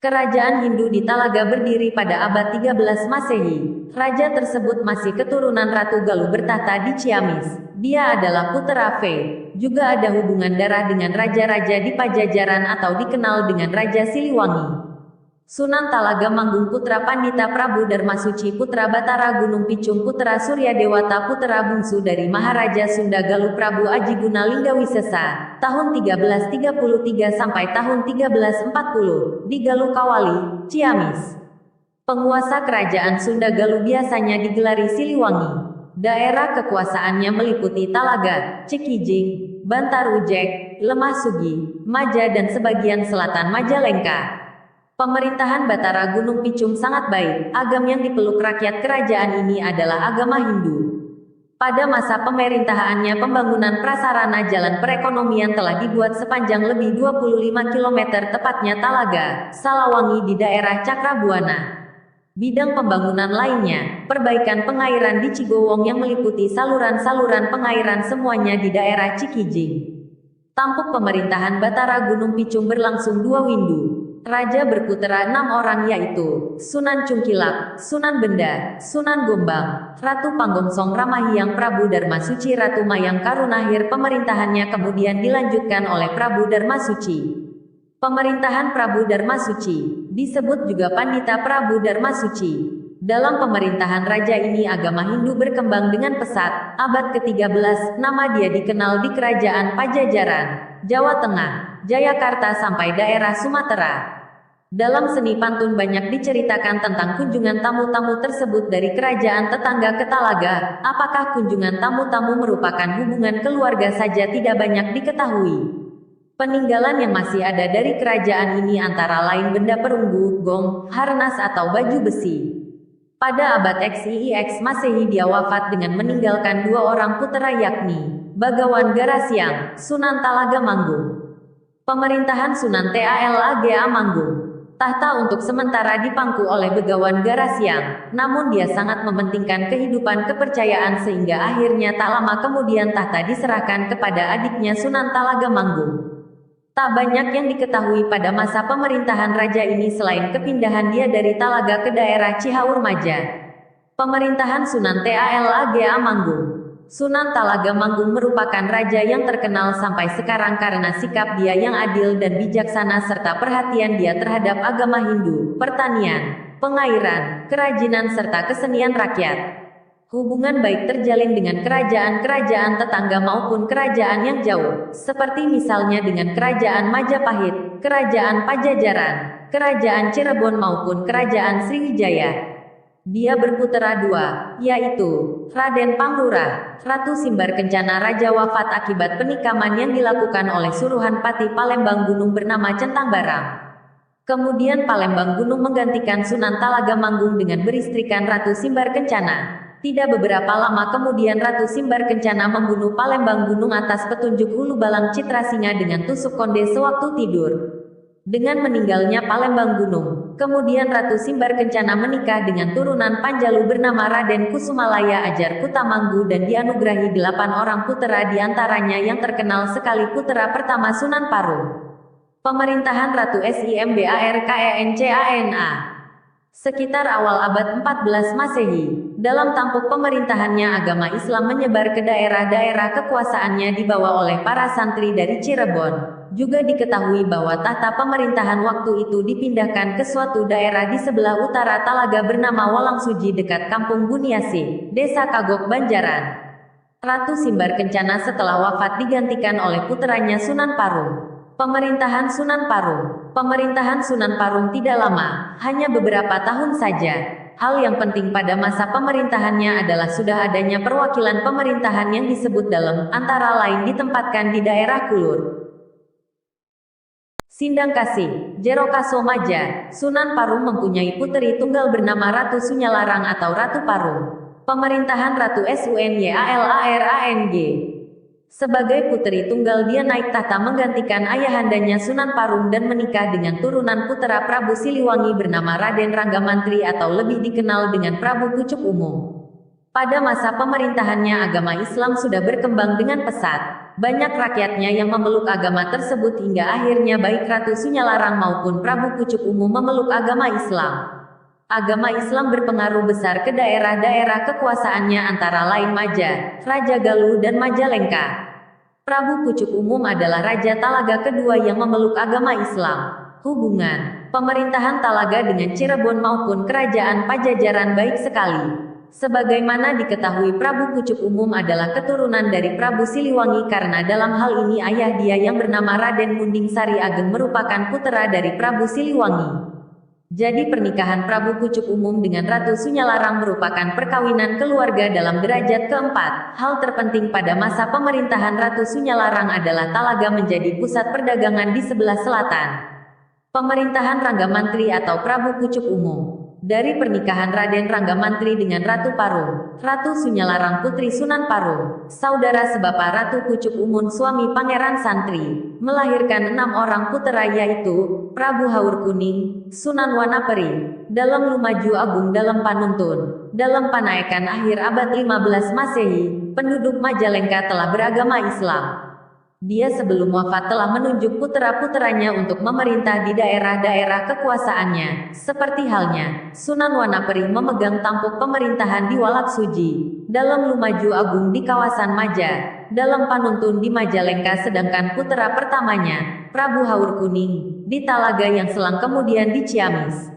Kerajaan Hindu di Talaga berdiri pada abad 13 Masehi. Raja tersebut masih keturunan Ratu Galuh bertahta di Ciamis. Dia adalah putra Ve. Juga ada hubungan darah dengan raja-raja di Pajajaran atau dikenal dengan Raja Siliwangi. Sunan Talaga Manggung putra Pandita Prabu Darmasuci putra Batara Gunung Picung putra Surya Dewata putra bungsu dari Maharaja Sunda Galuh Prabu Ajiguna Linggawisesa tahun 1333 sampai tahun 1340 di Galuh Kawali, Ciamis. Penguasa kerajaan Sunda Galuh biasanya digelari Siliwangi. Daerah kekuasaannya meliputi Talaga, Cikijing, Bantar Ujek, Lemah Sugi, Maja dan sebagian selatan Majalengka. Pemerintahan Batara Gunung Picung sangat baik. Agama yang dipeluk rakyat kerajaan ini adalah agama Hindu. Pada masa pemerintahannya pembangunan prasarana jalan perekonomian telah dibuat sepanjang lebih 25 km tepatnya Talaga, Salawangi di daerah Cakrabuana. Bidang pembangunan lainnya, perbaikan pengairan di Cigowong yang meliputi saluran-saluran pengairan semuanya di daerah Cikijing. Tampuk pemerintahan Batara Gunung Picung berlangsung 2 windu. Raja berputera 6 orang yaitu Sunan Cungkilap, Sunan Benda, Sunan Gombang, Ratu Panggongsong Ramahyang Prabu Darmasuci Ratu Mayang Karunahir. Pemerintahannya kemudian dilanjutkan oleh Prabu Darmasuci. Pemerintahan Prabu Darmasuci disebut juga Pandita Prabu Darmasuci. Dalam pemerintahan raja ini agama Hindu berkembang dengan pesat. Abad ke-13, nama dia dikenal di kerajaan Pajajaran, Jawa Tengah, Jayakarta sampai daerah Sumatera. Dalam seni pantun banyak diceritakan tentang kunjungan tamu-tamu tersebut dari kerajaan tetangga ke Talaga. Apakah kunjungan tamu-tamu merupakan hubungan keluarga saja tidak banyak diketahui. Peninggalan yang masih ada dari kerajaan ini antara lain benda perunggu, gong, harnas atau baju besi. Pada abad XIIX Masehi dia wafat dengan meninggalkan 2 orang putra yakni Bagawan Garasiang, Sunan Talaga Manggung. Pemerintahan Sunan Talaga Manggung. Tahta untuk sementara dipangku oleh Begawan Garasiang, namun dia sangat mementingkan kehidupan kepercayaan sehingga akhirnya tak lama kemudian tahta diserahkan kepada adiknya Sunan Talaga Manggung. Tak banyak yang diketahui pada masa pemerintahan raja ini selain kepindahan dia dari Talaga ke daerah Cihaur Maja. Pemerintahan Sunan Talaga Manggung. Sunan Talaga Manggung merupakan raja yang terkenal sampai sekarang karena sikap dia yang adil dan bijaksana serta perhatian dia terhadap agama Hindu, pertanian, pengairan, kerajinan serta kesenian rakyat. Hubungan baik terjalin dengan kerajaan-kerajaan tetangga maupun kerajaan yang jauh, seperti misalnya dengan kerajaan Majapahit, kerajaan Pajajaran, kerajaan Cirebon maupun kerajaan Sriwijaya. Dia berputera 2, yaitu Raden Panglurah, Ratu Simbar Kencana. Raja wafat akibat penikaman yang dilakukan oleh suruhan Pati Palembang Gunung bernama Centang Barang. Kemudian Palembang Gunung menggantikan Sunan Talaga Manggung dengan beristrikan Ratu Simbar Kencana. Tidak beberapa lama kemudian Ratu Simbar Kencana membunuh Palembang Gunung atas petunjuk Hulu Balang Citrasinga dengan tusuk konde sewaktu tidur. Dengan meninggalnya Palembang Gunung, kemudian Ratu Simbar Kencana menikah dengan turunan Panjalu bernama Raden Kusumalaya Ajar Kutamanggu dan dianugerahi 8 orang putera diantaranya yang terkenal sekali putera pertama Sunan Parung. Pemerintahan Ratu Simbarkencana. Sekitar awal abad 14 Masehi, dalam tampuk pemerintahannya agama Islam menyebar ke daerah-daerah kekuasaannya dibawa oleh para santri dari Cirebon. Juga diketahui bahwa tahta pemerintahan waktu itu dipindahkan ke suatu daerah di sebelah utara Talaga bernama Walangsuji dekat Kampung Buniasi, Desa Kagok Banjaran. Ratu Simbar Kencana setelah wafat digantikan oleh puteranya Sunan Parung. Pemerintahan Sunan Parung. Pemerintahan Sunan Parung tidak lama, hanya beberapa tahun saja. Hal yang penting pada masa pemerintahannya adalah sudah adanya perwakilan pemerintahan yang disebut dalam, antara lain ditempatkan di daerah Kulur, Sindang Kasih, Jerokaso Maja. Sunan Parung mempunyai puteri tunggal bernama Ratu Sunyalarang atau Ratu Parung. Pemerintahan Ratu Sunyalarang. Sebagai puteri tunggal dia naik tahta menggantikan ayahandanya Sunan Parung dan menikah dengan turunan putera Prabu Siliwangi bernama Raden Ranggamantri atau lebih dikenal dengan Prabu Pucuk Umum. Pada masa pemerintahannya agama Islam sudah berkembang dengan pesat. Banyak rakyatnya yang memeluk agama tersebut hingga akhirnya baik Ratu Sunyalarang maupun Prabu Pucuk Umum memeluk agama Islam. Agama Islam berpengaruh besar ke daerah-daerah kekuasaannya antara lain Maja, Raja Galuh dan Majalengka. Prabu Pucuk Umum adalah Raja Talaga kedua yang memeluk agama Islam. Hubungan pemerintahan Talaga dengan Cirebon maupun Kerajaan Pajajaran baik sekali. Sebagaimana diketahui Prabu Pucuk Umum adalah keturunan dari Prabu Siliwangi karena dalam hal ini ayah dia yang bernama Raden Munding Sari Ageng merupakan putra dari Prabu Siliwangi. Jadi pernikahan Prabu Pucuk Umum dengan Ratu Sunyalarang merupakan perkawinan keluarga dalam derajat keempat. Hal terpenting pada masa pemerintahan Ratu Sunyalarang adalah Talaga menjadi pusat perdagangan di sebelah selatan. Pemerintahan Rangga Mantri atau Prabu Pucuk Umum. Dari pernikahan Raden Rangga Mantri dengan Ratu Parung, Ratu Sunyalarang putri Sunan Parung, saudara sebapa Ratu Pucuk Umum suami Pangeran Santri, melahirkan 6 orang putera yaitu Prabu Haur Kuning, Sunan Wanaperi, Dalem Lumaju Agung Dalem Panuntun. Dalam Panaekan akhir abad 15 Masehi, penduduk Majalengka telah beragama Islam. Dia sebelum wafat telah menunjuk putra-putranya untuk memerintah di daerah-daerah kekuasaannya, seperti halnya Sunan Wanaperi memegang tampuk pemerintahan di Walak Suji, Dalem Lumaju Agung di kawasan Maja, Dalem Panuntun di Majalengka, sedangkan putra pertamanya, Prabu Haur Kuning, di Talaga yang selang kemudian di Ciamis.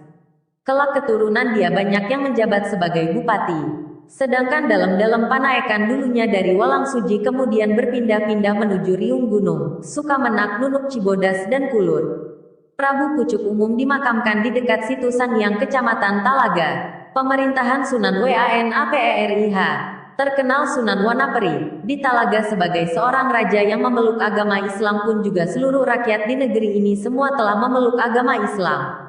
Kelak keturunan dia banyak yang menjabat sebagai bupati. Sedangkan dalam Panaekan dulunya dari Walang Suji kemudian berpindah-pindah menuju Riung Gunung, Sukamenak, Nunuk Cibodas dan Kulur. Prabu Pucuk Umum dimakamkan di dekat Situ Sangiang Kecamatan Talaga. Pemerintahan Sunan WanaperiH. Terkenal Sunan Wanaperi di Talaga sebagai seorang raja yang memeluk agama Islam pun juga seluruh rakyat di negeri ini semua telah memeluk agama Islam.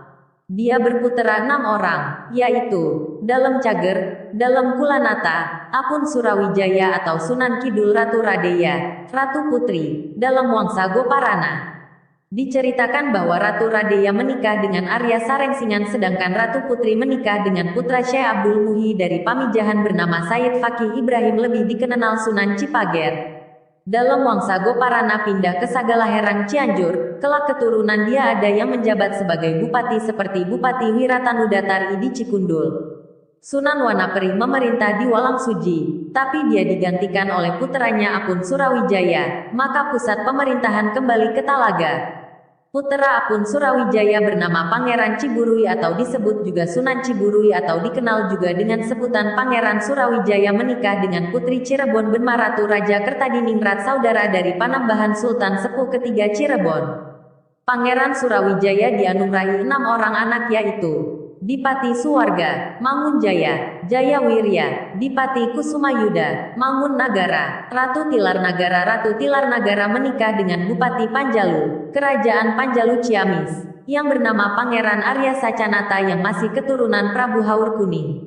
Dia berputera 6 orang, yaitu Dalem Cager, Dalem Kulanata, Apun Surawijaya atau Sunan Kidul Ratu Radeya, Ratu Putri, Dalem Wangsa Goparana. Diceritakan bahwa Ratu Radeya menikah dengan Arya Sarengsingan sedangkan Ratu Putri menikah dengan putra Syekh Abdul Muhi dari Pamijahan bernama Said Fakih Ibrahim lebih dikenal Sunan Cipager. Dalam Wangsa Goparana pindah ke Sagalaherang Cianjur, kelak keturunan dia ada yang menjabat sebagai bupati seperti Bupati Wiratanudatari di Cikundul. Sunan Wanaperi memerintah di Walang Suji, tapi dia digantikan oleh puteranya Apun Surawijaya, maka pusat pemerintahan kembali ke Talaga. Putera Apun Surawijaya bernama Pangeran Ciburui atau disebut juga Sunan Ciburui atau dikenal juga dengan sebutan Pangeran Surawijaya menikah dengan Putri Cirebon Benmaratu Raja Kertadiningrat saudara dari Panembahan Sultan Sepuh ketiga Cirebon. Pangeran Surawijaya dianugerahi 6 orang anak yaitu Dipati Suwarga, Mangunjaya, Jayawirya, Dipati Kusumayuda, Mangun Nagara, Ratu Tilar Nagara. Ratu Tilar Nagara menikah dengan Bupati Panjalu, Kerajaan Panjalu Ciamis, yang bernama Pangeran Arya Sacanata yang masih keturunan Prabu Haur Kuning.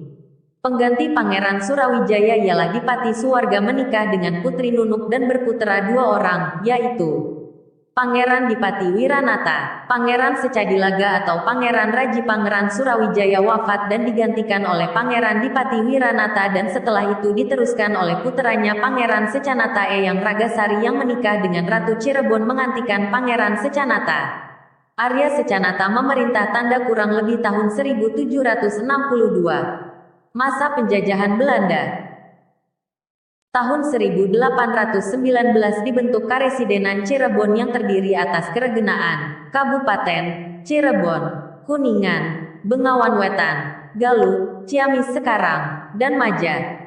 Pengganti Pangeran Surawijaya ialah Dipati Suwarga menikah dengan Putri Nunuk dan berputera 2 orang, yaitu Pangeran Dipati Wiranata, Pangeran Secadilaga atau Pangeran Raji. Pangeran Surawijaya wafat dan digantikan oleh Pangeran Dipati Wiranata dan setelah itu diteruskan oleh puteranya Pangeran Secanata Eyang Ragasari yang menikah dengan Ratu Cirebon menggantikan Pangeran Secanata. Arya Secanata memerintah tanda kurang lebih tahun 1762. Masa penjajahan Belanda. Tahun 1819 dibentuk Karesidenan Cirebon yang terdiri atas Keregenaan, Kabupaten, Cirebon, Kuningan, Bengawan Wetan, Galuh, Ciamis sekarang, dan Maja.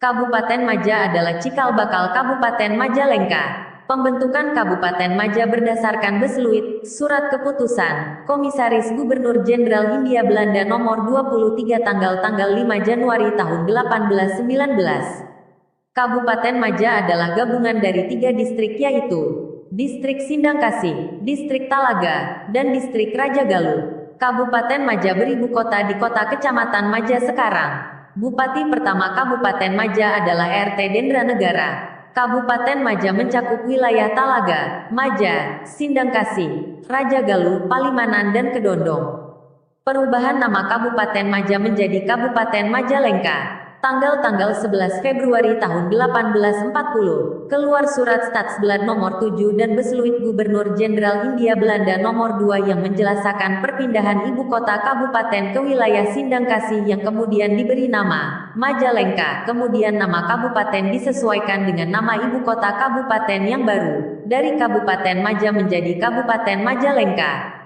Kabupaten Maja adalah cikal bakal Kabupaten Majalengka. Pembentukan Kabupaten Maja berdasarkan Besluit, Surat Keputusan, Komisaris Gubernur Jenderal Hindia Belanda nomor 23 tanggal 5 Januari tahun 1819. Kabupaten Maja adalah gabungan dari 3 distrik yaitu Distrik Sindangkasih, Distrik Talaga, dan Distrik Raja Galuh. Kabupaten Maja beribu kota di kota Kecamatan Maja sekarang. Bupati pertama Kabupaten Maja adalah RT Dendra Negara. Kabupaten Maja mencakup wilayah Talaga, Maja, Sindangkasih, Raja Galuh, Palimanan dan Kedondong. Perubahan nama Kabupaten Maja menjadi Kabupaten Majalengka. Tanggal 11 Februari tahun 1840, keluar surat Stadsblad nomor 7 dan Besluit Gubernur Jenderal Hindia Belanda nomor 2 yang menjelaskan perpindahan ibu kota kabupaten ke wilayah Sindangkasih yang kemudian diberi nama Majalengka. Kemudian nama kabupaten disesuaikan dengan nama ibu kota kabupaten yang baru, dari Kabupaten Maja menjadi Kabupaten Majalengka.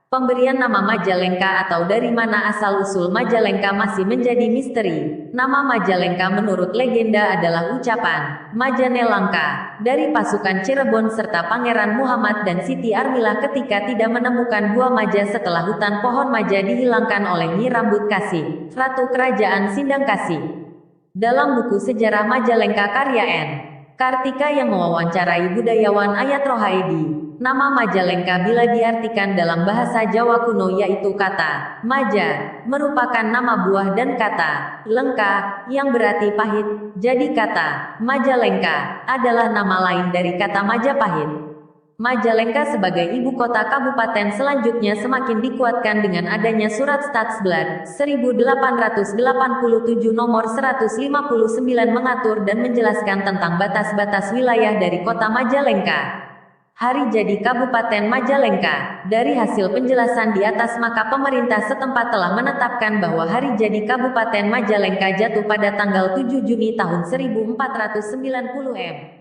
Pemberian nama Majalengka atau dari mana asal-usul Majalengka masih menjadi misteri. Nama Majalengka menurut legenda adalah ucapan Majanelangka dari pasukan Cirebon serta Pangeran Muhammad dan Siti Armilah ketika tidak menemukan buah maja setelah hutan pohon maja dihilangkan oleh Nyi Rambut Kasih, Ratu Kerajaan Sindangkasih. Dalam buku sejarah Majalengka karya N. Kartika yang mewawancarai budayawan Ayat Rohaidi, nama Majalengka bila diartikan dalam bahasa Jawa kuno yaitu kata Maja, merupakan nama buah dan kata Lengka, yang berarti pahit, jadi kata Majalengka adalah nama lain dari kata Majapahit. Majalengka sebagai ibu kota kabupaten selanjutnya semakin dikuatkan dengan adanya surat Stadsblad 1887 nomor 159 mengatur dan menjelaskan tentang batas-batas wilayah dari kota Majalengka. Hari jadi Kabupaten Majalengka. Dari hasil penjelasan di atas maka pemerintah setempat telah menetapkan bahwa hari jadi Kabupaten Majalengka jatuh pada tanggal 7 Juni tahun 1490 M.